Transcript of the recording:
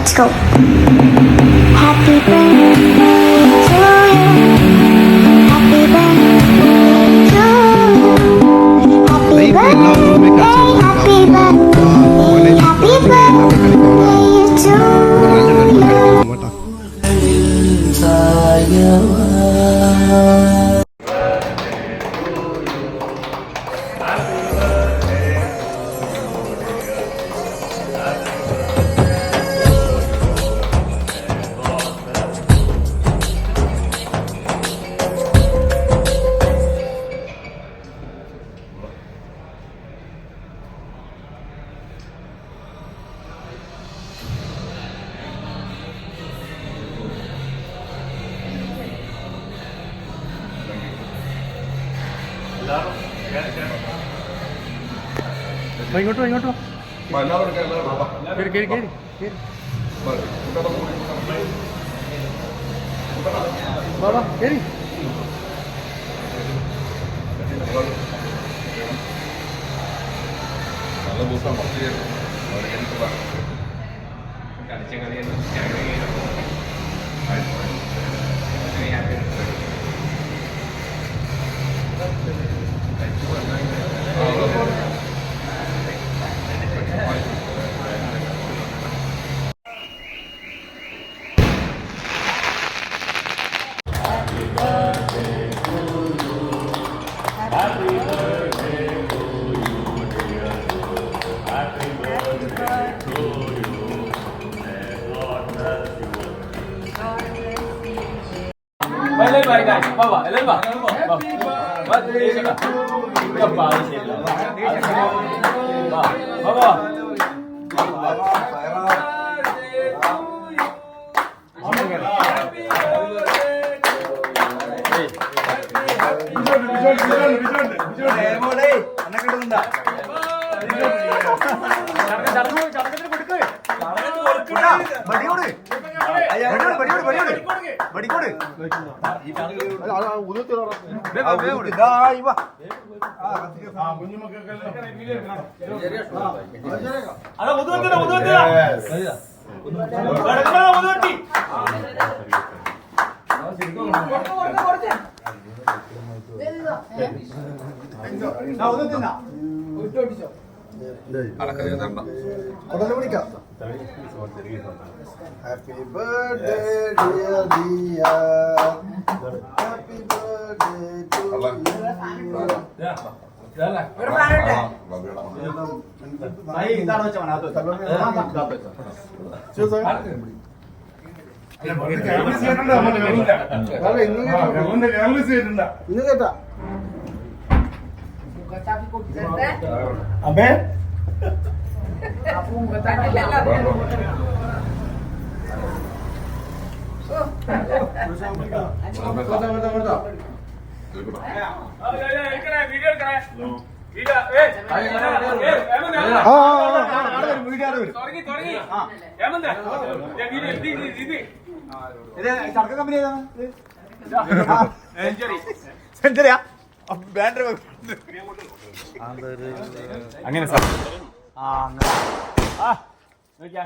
Let's go. Happy birthday to you. Happy birthday to you. Happy birthday, happy birthday, happy birthday to you. ഇങ്ങോട്ടോ ഇങ്ങോട്ടോ കേറി കേറി കേറി കേറി ബാബാ കേറി നല്ല ദിവസം കളിച്ച Bye guys, baba, elal ba? Baba, dito ka. Baba, baba. Happy birthday dear Dia. Happy birthday to സെഞ്ചുറിയാ ബാൻഡർ അങ്ങനെ സാർ ആ അങ്ങനെ ആ നോക്കിയാ